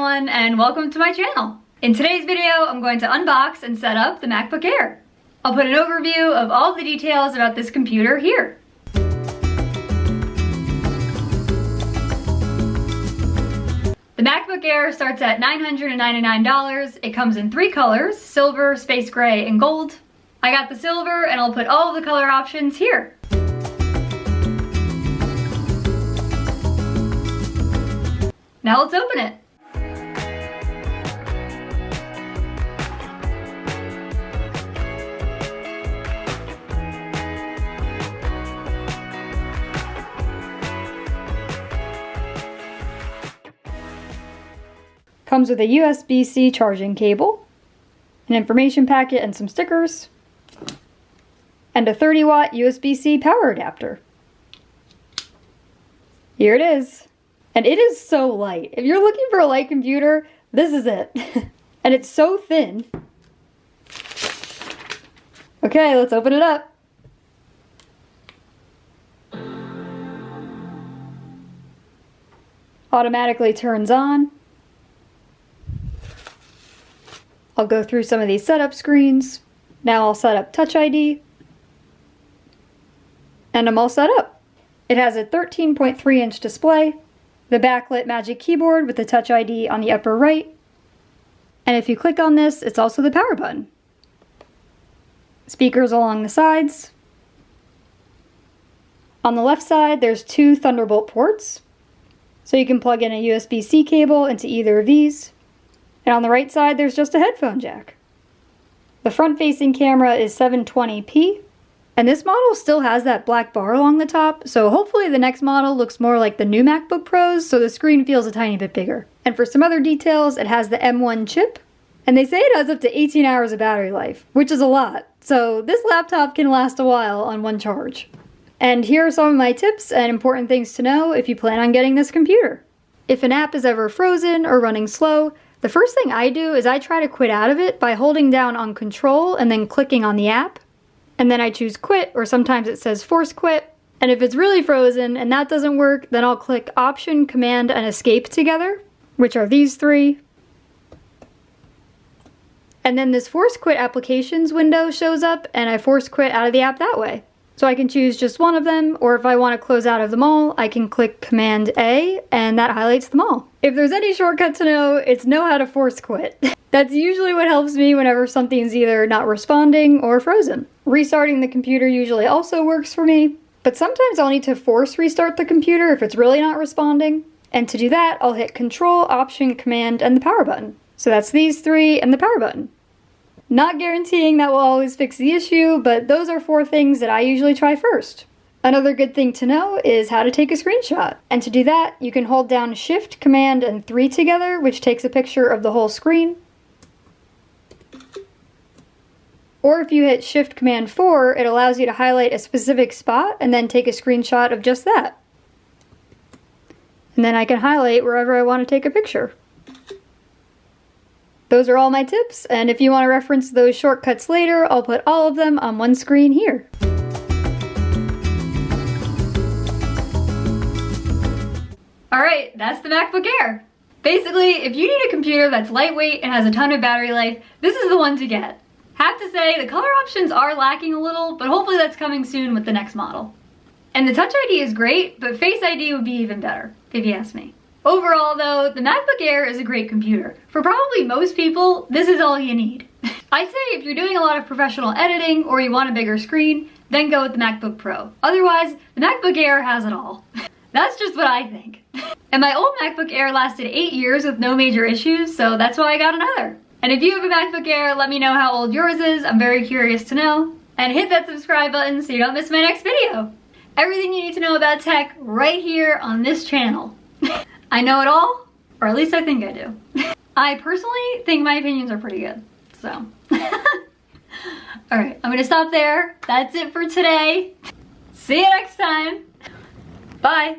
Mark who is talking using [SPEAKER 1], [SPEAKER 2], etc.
[SPEAKER 1] everyone, and welcome to my channel. In today's video, I'm going to unbox and set up the MacBook Air. I'll put an overview of all the details about this computer here. The MacBook Air starts at $999. It comes in 3 colors, silver, space gray, and gold. I got the silver, and I'll put all of the color options here. Now let's open it. Comes with a USB-C charging cable, an information packet and some stickers, and a 30-watt USB-C power adapter. Here it is. And it is so light. If you're looking for a light computer, this is it. And it's so thin. Okay, let's open it up. Automatically turns on. I'll go through some of these setup screens. Now I'll set up Touch ID. And I'm all set up. It has a 13.3-inch display, the backlit Magic Keyboard with the Touch ID on the upper right, and if you click on this, it's also the power button. Speakers along the sides. On the left side, there's 2 Thunderbolt ports, so you can plug in a USB-C cable into either of these. And on the right side, there's just a headphone jack. The front-facing camera is 720p, and this model still has that black bar along the top, so hopefully the next model looks more like the new MacBook Pros, so the screen feels a tiny bit bigger. And for some other details, it has the M1 chip, and they say it has up to 18 hours of battery life, which is a lot, so this laptop can last a while on one charge. And here are some of my tips and important things to know if you plan on getting this computer. If an app is ever frozen or running slow, the first thing I do is I try to quit out of it by holding down on Control and then clicking on the app. And then I choose quit, or sometimes it says force quit. And if it's really frozen and that doesn't work, then I'll click Option, Command, and Escape together, which are these 3. And then this force quit applications window shows up, and I force quit out of the app that way. So I can choose just one of them, or if I want to close out of them all, I can click Command A, and that highlights them all. If there's any shortcut to know, it's know how to force quit. That's usually what helps me whenever something's either not responding or frozen. Restarting the computer usually also works for me, but sometimes I'll need to force restart the computer if it's really not responding. And to do that, I'll hit Control, Option, Command, and the power button. So that's these 3 and the power button. Not guaranteeing that will always fix the issue, but those are 4 things that I usually try first. Another good thing to know is how to take a screenshot. And to do that, you can hold down Shift, Command, and 3 together, which takes a picture of the whole screen. Or if you hit Shift, Command 4, it allows you to highlight a specific spot and then take a screenshot of just that. And then I can highlight wherever I want to take a picture. Those are all my tips, and if you want to reference those shortcuts later, I'll put all of them on one screen here. Alright, that's the MacBook Air. Basically, if you need a computer that's lightweight and has a ton of battery life, this is the one to get. Have to say, the color options are lacking a little, but hopefully that's coming soon with the next model. And the Touch ID is great, but Face ID would be even better, if you ask me. Overall though, the MacBook Air is a great computer. For probably most people, this is all you need. I'd say if you're doing a lot of professional editing or you want a bigger screen, then go with the MacBook Pro. Otherwise, the MacBook Air has it all. That's just what I think. And my old MacBook Air lasted 8 years with no major issues, so that's why I got another. And if you have a MacBook Air, let me know how old yours is. I'm very curious to know. And hit that subscribe button so you don't miss my next video. Everything you need to know about tech right here on this channel. I know it all, or at least I think I do. I personally think my opinions are pretty good, so. Alright, I'm gonna stop there. That's it for today. See you next time. Bye.